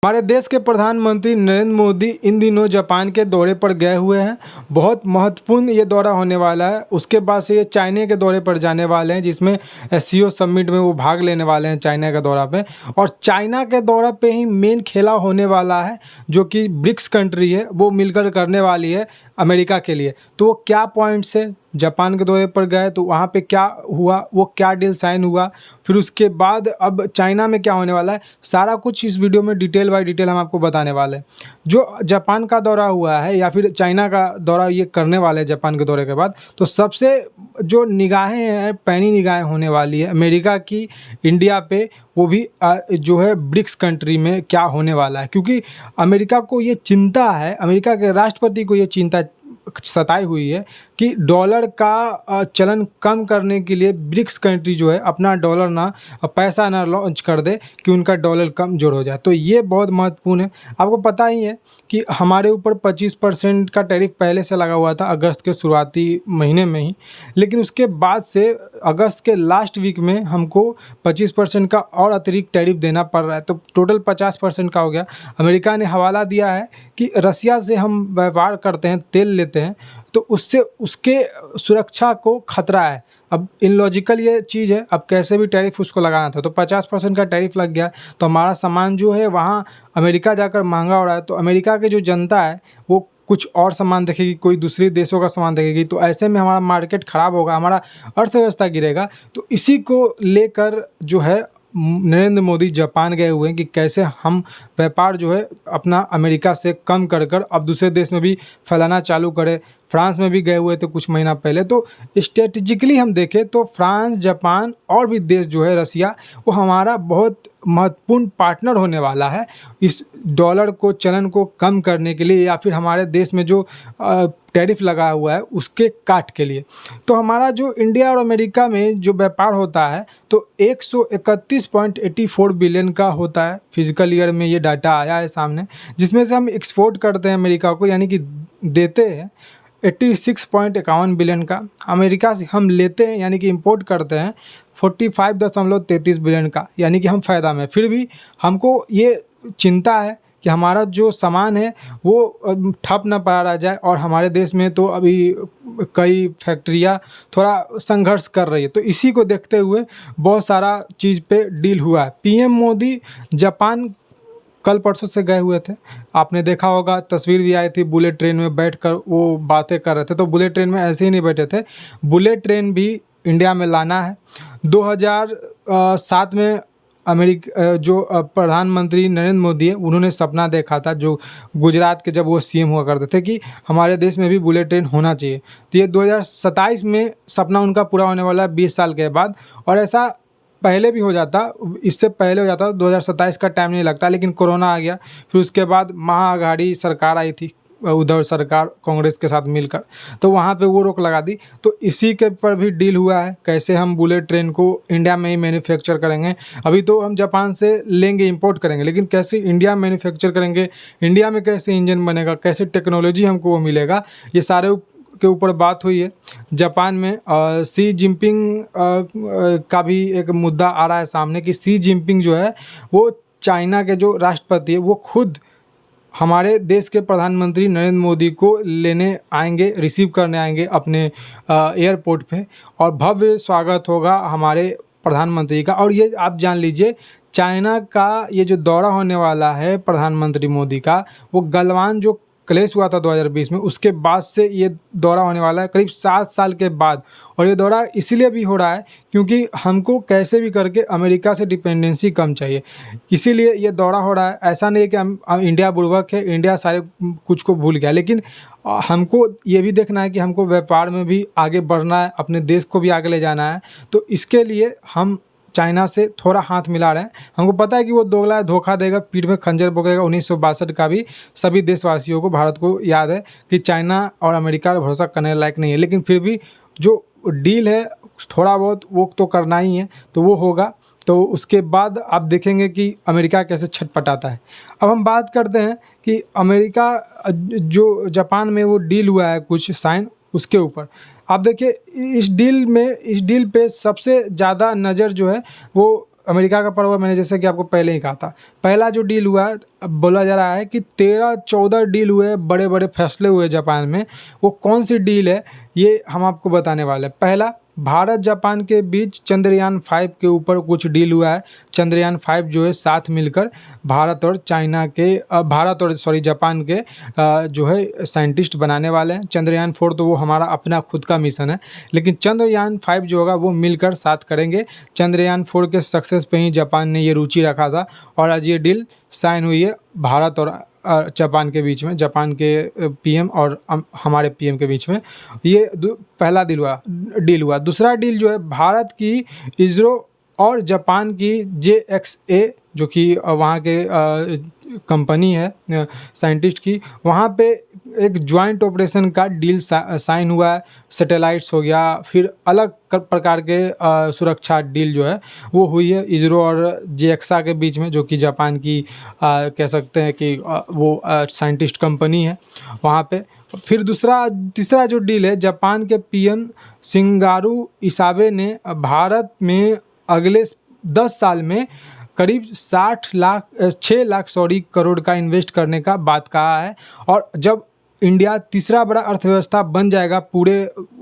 हमारे देश के प्रधानमंत्री नरेंद्र मोदी इन दिनों जापान के दौरे पर गए हुए हैं। बहुत महत्वपूर्ण ये दौरा होने वाला है। उसके बाद से ये चाइना के दौरे पर जाने वाले हैं, जिसमें एससीओ समिट में वो भाग लेने वाले हैं चाइना के दौरा पे। और चाइना के दौरा पे ही मेन खेला होने वाला है, जो कि ब्रिक्स कंट्री है, वो मिलकर करने वाली है अमेरिका के लिए। तो वो क्या पॉइंट्स है, जापान के दौरे पर गए तो वहाँ पे क्या हुआ, वो क्या डील साइन हुआ, फिर उसके बाद अब चाइना में क्या होने वाला है, सारा कुछ इस वीडियो में डिटेल बाय डिटेल हम आपको बताने वाले हैं। जो जापान का दौरा हुआ है या फिर चाइना का दौरा ये करने वाले हैं जापान के दौरे के बाद, तो सबसे जो निगाहें हैं, पैनी निगाहें होने वाली है अमेरिका की इंडिया पे, वो भी जो है ब्रिक्स कंट्री में क्या होने वाला है। क्योंकि अमेरिका को ये चिंता है, अमेरिका के राष्ट्रपति को ये चिंता सताई हुई है कि डॉलर का चलन कम करने के लिए ब्रिक्स कंट्री जो है अपना डॉलर ना पैसा ना लॉन्च कर दे कि उनका डॉलर कमज़ोर हो जाए। तो ये बहुत महत्वपूर्ण है। आपको पता ही है कि हमारे ऊपर 25% का टैरिफ पहले से लगा हुआ था अगस्त के शुरुआती महीने में ही, लेकिन उसके बाद से अगस्त के लास्ट वीक में हमको 25% का और अतिरिक्त टैरिफ देना पड़ रहा है। तो टोटल 50% का हो गया। अमेरिका ने हवाला दिया है कि रसिया से हम व्यापार करते हैं, तेल लेते हैं, तो उससे उसके सुरक्षा को खतरा है। अब इनलॉजिकल ये चीज़ है, अब कैसे भी टैरिफ उसको लगाना था, तो 50% का टैरिफ लग गया, तो हमारा सामान जो है वहाँ अमेरिका जाकर महंगा हो रहा है। तो अमेरिका की जो जनता है वो कुछ और सामान देखेगी, कोई दूसरे देशों का सामान देखेगी, तो ऐसे में हमारा मार्केट ख़राब होगा, हमारा अर्थव्यवस्था गिरेगा। तो इसी को लेकर जो है नरेंद्र मोदी जापान गए हुए हैं कि कैसे हम व्यापार जो है अपना अमेरिका से कम कर कर अब दूसरे देश में भी फैलाना चालू करें। फ्रांस में भी गए हुए थे कुछ महीना पहले। तो स्ट्रेटेजिकली हम देखें तो फ्रांस, जापान और भी देश जो है, रसिया, वो हमारा बहुत महत्वपूर्ण पार्टनर होने वाला है इस डॉलर को, चलन को कम करने के लिए, या फिर हमारे देश में जो टैरिफ लगा हुआ है उसके काट के लिए। तो हमारा जो इंडिया और अमेरिका में जो व्यापार होता है तो 131.84 बिलियन का होता है। फिजिकल ईयर में ये डाटा आया है सामने, जिसमें से हम एक्सपोर्ट करते हैं अमेरिका को, यानी कि देते हैं 86.51 बिलियन का। अमेरिका से हम लेते हैं यानी कि इंपोर्ट करते हैं 45.33 बिलियन का, यानी कि हम फ़ायदा में। फिर भी हमको ये चिंता है कि हमारा जो सामान है वो ठप ना पड़ा रह जाए। और हमारे देश में तो अभी कई फैक्ट्रियाँ थोड़ा संघर्ष कर रही है, तो इसी को देखते हुए बहुत सारा चीज़ पे डील हुआ है। पीएम मोदी जापान कल परसों से गए हुए थे। आपने देखा होगा, तस्वीर भी आई थी, बुलेट ट्रेन में बैठकर वो बातें कर रहे थे। तो बुलेट ट्रेन में ऐसे ही नहीं बैठे थे, बुलेट ट्रेन भी इंडिया में लाना है। 2007 में जो प्रधानमंत्री नरेंद्र मोदी है, उन्होंने सपना देखा था, जो गुजरात के जब वो सीएम हुआ करते थे, कि हमारे देश में भी बुलेट ट्रेन होना चाहिए। तो ये 2027 में सपना उनका पूरा होने वाला है, 20 साल के बाद। और ऐसा पहले भी हो जाता, इससे पहले हो जाता, 2027 का टाइम नहीं लगता, लेकिन कोरोना आ गया। फिर उसके बाद महाअघाड़ी सरकार आई थी, उद्धव सरकार कांग्रेस के साथ मिलकर, तो वहाँ पे वो रोक लगा दी। तो इसी के पर भी डील हुआ है, कैसे हम बुलेट ट्रेन को इंडिया में ही मैन्युफैक्चर करेंगे। अभी तो हम जापान से लेंगे, इंपोर्ट करेंगे, लेकिन कैसे इंडिया में मैन्युफैक्चर करेंगे, इंडिया में कैसे इंजन बनेगा, कैसे टेक्नोलॉजी हमको वो मिलेगा, ये सारे के ऊपर बात हुई है जापान में। शी जिनपिंग का भी एक मुद्दा आ रहा है सामने कि शी जिनपिंग जो है वो चाइना के जो राष्ट्रपति है, वो खुद हमारे देश के प्रधानमंत्री नरेंद्र मोदी को लेने आएंगे, रिसीव करने आएंगे अपने एयरपोर्ट पे, और भव्य स्वागत होगा हमारे प्रधानमंत्री का। और ये आप जान लीजिए, चाइना का ये जो दौरा होने वाला है प्रधानमंत्री मोदी का, वो गलवान जो क्लेश हुआ था 2020 में, उसके बाद से ये दौरा होने वाला है, करीब 7 साल के बाद। और ये दौरा इसलिए भी हो रहा है क्योंकि हमको कैसे भी करके अमेरिका से डिपेंडेंसी कम चाहिए, इसीलिए ये दौरा हो रहा है। ऐसा नहीं है कि हम इंडिया बुड़बक है, इंडिया सारे कुछ को भूल गया, लेकिन हमको ये भी देखना है कि हमको व्यापार में भी आगे बढ़ना है, अपने देश को भी आगे ले जाना है। तो इसके लिए हम चाइना से थोड़ा हाथ मिला रहे हैं। हमको पता है कि वो दोगला है, धोखा देगा, पीठ में खंजर भोंकेगा। 1962 का भी सभी देशवासियों को, भारत को याद है कि चाइना और अमेरिका पर भरोसा करने लायक नहीं है, लेकिन फिर भी जो डील है थोड़ा बहुत वो तो करना ही है, तो वो होगा। तो उसके बाद आप देखेंगे कि अमेरिका कैसे छटपटाता है। अब हम बात करते हैं कि अमेरिका जो जापान में वो डील हुआ है कुछ साइन, उसके ऊपर आप देखिए, इस डील पे सबसे ज़्यादा नज़र जो है वो अमेरिका का पड़ा हुआ, मैंने जैसे कि आपको पहले ही कहा था। पहला जो डील हुआ है, अब बोला जा रहा है कि 13-14 डील हुए, बड़े बड़े फैसले हुए जापान में। वो कौन सी डील है ये हम आपको बताने वाले हैं। पहला, भारत जापान के बीच चंद्रयान 5 के ऊपर कुछ डील हुआ है। चंद्रयान 5 जो है साथ मिलकर भारत और जापान के जो है साइंटिस्ट बनाने वाले हैं। चंद्रयान 4 तो वो हमारा अपना खुद का मिशन है, लेकिन चंद्रयान 5 जो होगा वो मिलकर साथ करेंगे। चंद्रयान 4 के सक्सेस पे ही जापान ने ये रुचि रखा था और आज ये डील साइन हुई है भारत और जापान के बीच में, जापान के पीएम और हमारे पीएम के बीच में। ये पहला डील हुआ। दूसरा डील जो है भारत की इसरो और जापान की JXA जो कि वहाँ के कंपनी है साइंटिस्ट की, वहाँ पे एक जॉइंट ऑपरेशन का डील साइन हुआ है। सैटेलाइट्स हो गया, फिर अलग प्रकार के सुरक्षा डील जो है वो हुई है इसरो और JXA के बीच में, जो कि जापान की कह सकते हैं कि वो साइंटिस्ट कंपनी है वहाँ पे। फिर तीसरा जो डील है, जापान के PM शिंगारू इसाबे ने भारत में अगले 10 साल में करीब 6 लाख करोड़ का इन्वेस्ट करने का बात कहा है। और जब इंडिया तीसरा बड़ा अर्थव्यवस्था बन जाएगा पूरे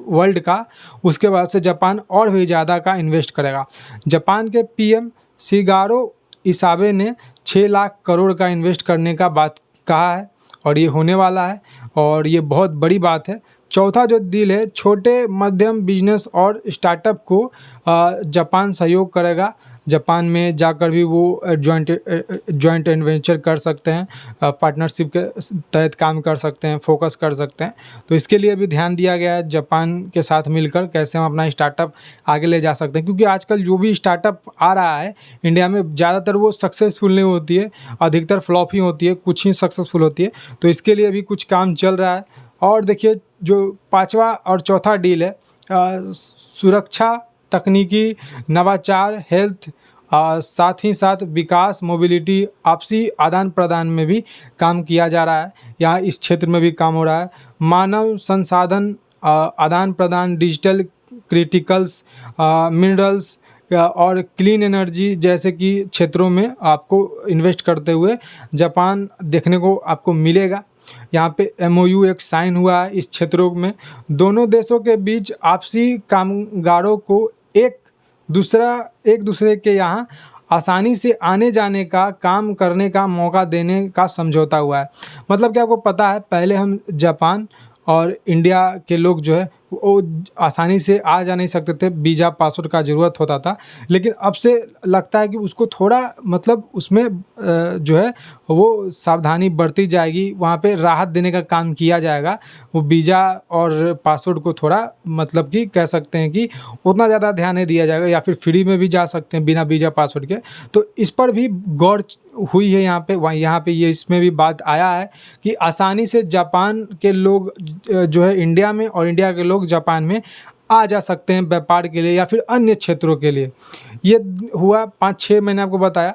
वर्ल्ड का, उसके बाद से जापान और भी ज़्यादा का इन्वेस्ट करेगा। जापान के PM शिंगारू इसाबे ने 6 लाख करोड़ का इन्वेस्ट करने का बात कहा है और ये होने वाला है और ये बहुत बड़ी बात है। चौथा जो डील है, छोटे मध्यम बिजनेस और स्टार्टअप को जापान सहयोग करेगा। जापान में जाकर भी वो जॉइंट वेंचर कर सकते हैं, पार्टनरशिप के तहत काम कर सकते हैं, फोकस कर सकते हैं। तो इसके लिए भी ध्यान दिया गया है जापान के साथ मिलकर कैसे हम अपना स्टार्टअप आगे ले जा सकते हैं, क्योंकि आजकल जो भी स्टार्टअप आ रहा है इंडिया में ज़्यादातर वो सक्सेसफुल नहीं होती है, अधिकतर फ्लॉप ही होती है, कुछ ही सक्सेसफुल होती है। तो इसके लिए भी कुछ काम चल रहा है। और देखिए जो पांचवा और चौथा डील है, सुरक्षा, तकनीकी, नवाचार, हेल्थ, साथ ही साथ विकास, मोबिलिटी, आपसी आदान प्रदान में भी काम किया जा रहा है। यहाँ इस क्षेत्र में भी काम हो रहा है। मानव संसाधन आदान प्रदान, डिजिटल क्रिटिकल्स, मिनरल्स और क्लीन एनर्जी जैसे कि क्षेत्रों में आपको इन्वेस्ट करते हुए जापान देखने को आपको मिलेगा। यहाँ पे MOU एक साइन हुआ है इस क्षेत्रों में। दोनों देशों के बीच आपसी कामगारों को एक दूसरे के यहाँ आसानी से आने जाने का, काम करने का मौका देने का समझौता हुआ है। मतलब कि आपको पता है पहले हम जापान और इंडिया के लोग जो है वो आसानी से आ जा नहीं सकते थे, वीज़ा पासपोर्ट का ज़रूरत होता था। लेकिन अब से लगता है कि उसको थोड़ा मतलब उसमें जो है वो सावधानी बरती जाएगी, वहाँ पे राहत देने का काम किया जाएगा। वो वीज़ा और पासपोर्ट को थोड़ा मतलब कि कह सकते हैं कि उतना ज़्यादा ध्यान नहीं दिया जाएगा, या फिर फ्री में भी जा सकते हैं बिना वीज़ा पासपोर्ट के। तो इस पर भी गौर हुई है यहाँ पे ये इसमें भी बात आया है कि आसानी से जापान के लोग जो है इंडिया में और इंडिया के लोग जापान में आ जा सकते हैं व्यापार के लिए या फिर अन्य क्षेत्रों के लिए। ये हुआ 5-6 मैंने आपको बताया।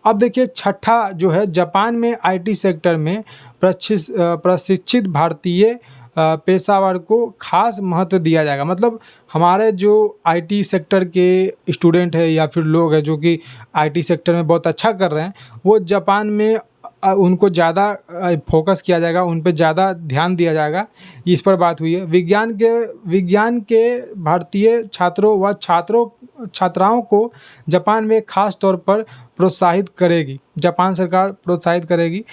अब देखिए छठा जो है, जापान में IT सेक्टर में प्रशिक्षित भारतीय पेशावर को खास महत्व दिया जाएगा। मतलब हमारे जो IT सेक्टर के स्टूडेंट है या फिर लोग हैं जो कि IT सेक्टर में बहुत अच्छा कर रहे हैं, वो जापान में उनको ज़्यादा फोकस किया जाएगा, उन पे ज़्यादा ध्यान दिया जाएगा। इस पर बात हुई है। विज्ञान के भारतीय छात्रों व छात्राओं को जापान में खास तौर पर प्रोत्साहित करेगी। जापान सरकार प्रोत्साहित करेगी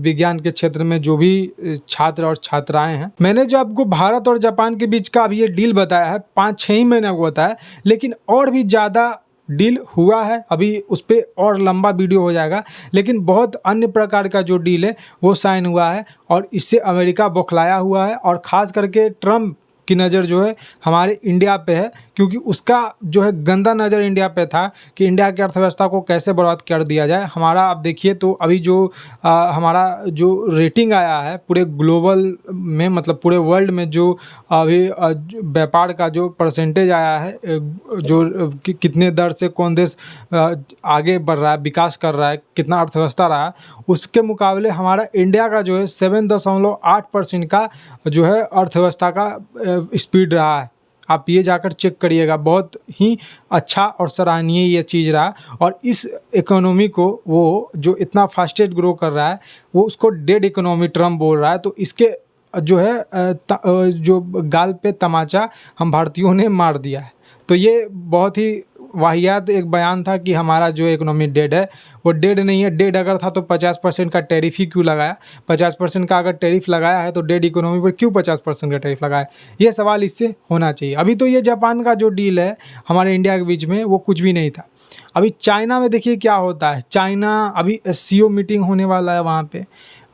विज्ञान के क्षेत्र में जो भी छात्र और छात्राएं हैं। मैंने जो आपको भारत और जापान के बीच का अभी ये डील बताया है, 5-6 ही मैंने आपको बताया, लेकिन और भी ज़्यादा डील हुआ है। अभी उस पर और लंबा वीडियो हो जाएगा, लेकिन बहुत अन्य प्रकार का जो डील है वो साइन हुआ है और इससे अमेरिका बौखलाया हुआ है। और ख़ास करके ट्रम्प की नज़र जो है हमारे इंडिया पे है, क्योंकि उसका जो है गंदा नज़र इंडिया पे था कि इंडिया की अर्थव्यवस्था को कैसे बर्बाद कर दिया जाए। हमारा आप देखिए तो अभी जो हमारा जो रेटिंग आया है पूरे ग्लोबल में, मतलब पूरे वर्ल्ड में जो अभी व्यापार का जो परसेंटेज आया है, जो कितने दर से कौन देश आगे बढ़ रहा है, विकास कर रहा है, कितना अर्थव्यवस्था रहा है, उसके मुकाबले हमारा इंडिया का जो है 7.8% का जो है अर्थव्यवस्था का स्पीड रहा है आप ये जाकर चेक करिएगा, बहुत ही अच्छा और सराहनीय ये चीज़ रहा। और इस इकोनॉमी को वो जो इतना फास्टेस्ट ग्रो कर रहा है, वो उसको डेड इकोनॉमी ट्रम्प बोल रहा है। तो इसके जो है जो गाल पे तमाचा हम भारतीयों ने मार दिया है। तो ये बहुत ही वाहियात एक बयान था कि हमारा जो इकोनॉमी डेड है, वो डेड नहीं है। डेड अगर था तो 50% का टैरिफ ही क्यों लगाया? 50% का अगर टैरिफ लगाया है तो डेड इकोनॉमी पर क्यों 50% का टैरिफ लगाया? ये सवाल इससे होना चाहिए। अभी तो ये जापान का जो डील है हमारे इंडिया के बीच में, वो कुछ भी नहीं था। अभी चाइना में देखिए क्या होता है। चाइना अभी एससीओ मीटिंग होने वाला है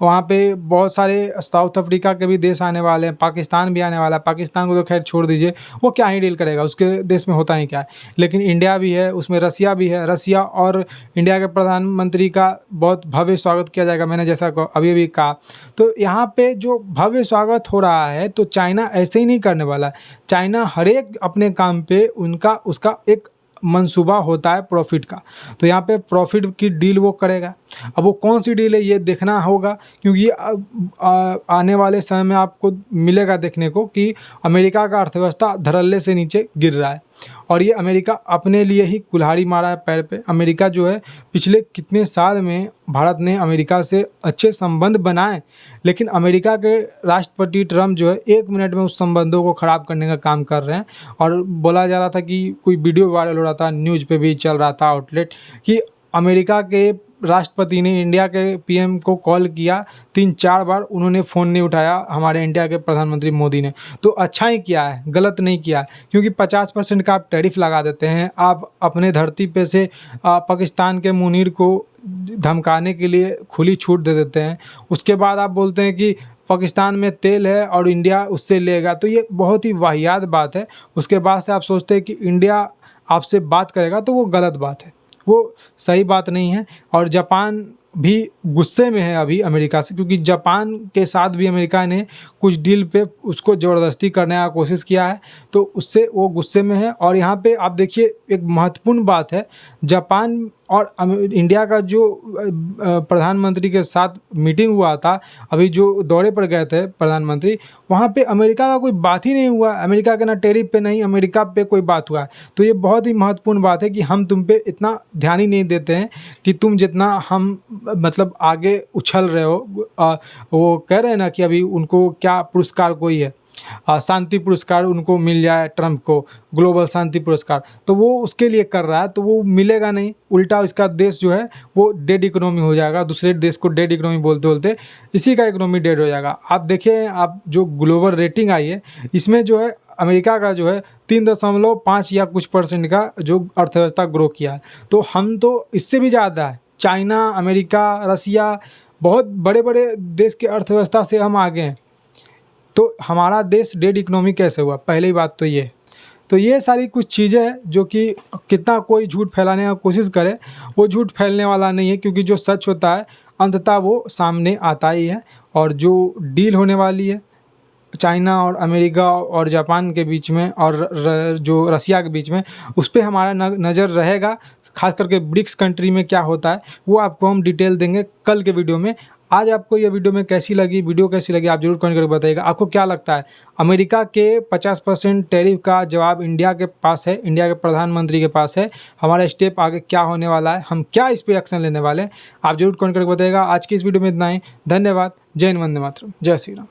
वहाँ पे बहुत सारे साउथ अफ्रीका के भी देश आने वाले हैं, पाकिस्तान भी आने वाला है। पाकिस्तान को तो खैर छोड़ दीजिए, वो क्या ही डील करेगा, उसके देश में होता ही क्या है। लेकिन इंडिया भी है, उसमें रसिया भी है। रसिया और इंडिया के प्रधानमंत्री का बहुत भव्य स्वागत किया जाएगा, मैंने जैसा अभी अभी कहा। तो यहाँ पे जो भव्य स्वागत हो रहा है, तो चाइना ऐसे ही नहीं करने वाला है। चाइना हर एक अपने काम पे उसका एक मंसूबा होता है प्रॉफिट का। तो यहाँ पे प्रॉफिट की डील वो करेगा। अब वो कौन सी डील है ये देखना होगा, क्योंकि आने वाले समय में आपको मिलेगा देखने को कि अमेरिका का अर्थव्यवस्था धड़ल्ले से नीचे गिर रहा है। और ये अमेरिका अपने लिए ही कुल्हाड़ी मारा है पैर पे। अमेरिका जो है पिछले कितने साल में भारत ने अमेरिका से अच्छे संबंध बनाए, लेकिन अमेरिका के राष्ट्रपति ट्रम्प जो है 1 मिनट में उस संबंधों को ख़राब करने का काम कर रहे हैं। और बोला जा रहा था कि कोई वीडियो वायरल हो रहा था, न्यूज़ पे भी चल रहा था आउटलेट, कि अमेरिका के राष्ट्रपति ने इंडिया के पीएम को कॉल किया 3-4 बार, उन्होंने फ़ोन नहीं उठाया हमारे इंडिया के प्रधानमंत्री मोदी ने। तो अच्छा ही किया है, गलत नहीं किया है, क्योंकि 50% का आप टैरिफ लगा देते हैं। आप अपने धरती पे से पाकिस्तान के मुनीर को धमकाने के लिए खुली छूट दे देते हैं। उसके बाद आप बोलते हैं कि पाकिस्तान में तेल है और इंडिया उससे लेगा। तो ये बहुत ही वाहियात बात है। उसके बाद से आप सोचते हैं कि इंडिया आपसे बात करेगा, तो वो गलत बात है, वो सही बात नहीं है। और जापान भी गुस्से में है अभी अमेरिका से, क्योंकि जापान के साथ भी अमेरिका ने कुछ डील पे उसको ज़बरदस्ती करने का कोशिश किया है, तो उससे वो गुस्से में है। और यहाँ पे आप देखिए एक महत्वपूर्ण बात है, जापान और इंडिया का जो प्रधानमंत्री के साथ मीटिंग हुआ था, अभी जो दौरे पर गए थे प्रधानमंत्री, वहाँ पे अमेरिका का कोई बात ही नहीं हुआ। अमेरिका के ना टैरिफ पे नहीं, अमेरिका पे कोई बात हुआ है। तो ये बहुत ही महत्वपूर्ण बात है कि हम तुम पे इतना ध्यान ही नहीं देते हैं कि तुम जितना हम मतलब आगे उछल रहे हो। वो कह रहे हैं ना कि अभी उनको क्या पुरस्कार कोई है, शांति पुरस्कार उनको मिल जाए, ट्रम्प को ग्लोबल शांति पुरस्कार, तो वो उसके लिए कर रहा है, तो वो मिलेगा नहीं। उल्टा इसका देश जो है वो डेड इकोनॉमी हो जाएगा। दूसरे देश को डेड इकोनॉमी बोलते बोलते इसी का इकोनॉमी डेड हो जाएगा। आप देखिए, आप जो ग्लोबल रेटिंग आई है, इसमें जो है अमेरिका का जो है 3.5 या कुछ % का जो अर्थव्यवस्था ग्रो किया है। तो हम तो इससे भी ज़्यादा है। चाइना, अमेरिका, रसिया, बहुत बड़े बड़े देश के अर्थव्यवस्था से हम आगे हैं। तो हमारा देश डेड इकोनॉमी कैसे हुआ? पहली बात तो ये। तो ये सारी कुछ चीज़ें हैं जो कि कितना कोई झूठ फैलाने का कोशिश करे, वो झूठ फैलने वाला नहीं है, क्योंकि जो सच होता है अंततः वो सामने आता ही है। और जो डील होने वाली है चाइना और अमेरिका और जापान के बीच में और जो रसिया के बीच में, उस पर हमारा नज़र रहेगा। खास करके ब्रिक्स कंट्री में क्या होता है वो आपको हम डिटेल देंगे कल के वीडियो में। आज आपको ये वीडियो कैसी लगी आप ज़रूर कमेंट करके बताइएगा। आपको क्या लगता है, अमेरिका के 50% टैरिफ का जवाब इंडिया के पास है, इंडिया के प्रधानमंत्री के पास है। हमारा स्टेप आगे क्या होने वाला है, हम क्या इस पर एक्शन लेने वाले हैं, आप जरूर कमेंट करके बताइएगा। आज की इस वीडियो में इतना ही। धन्यवाद। जय हिंद, वंदे मातरम, जय श्री राम।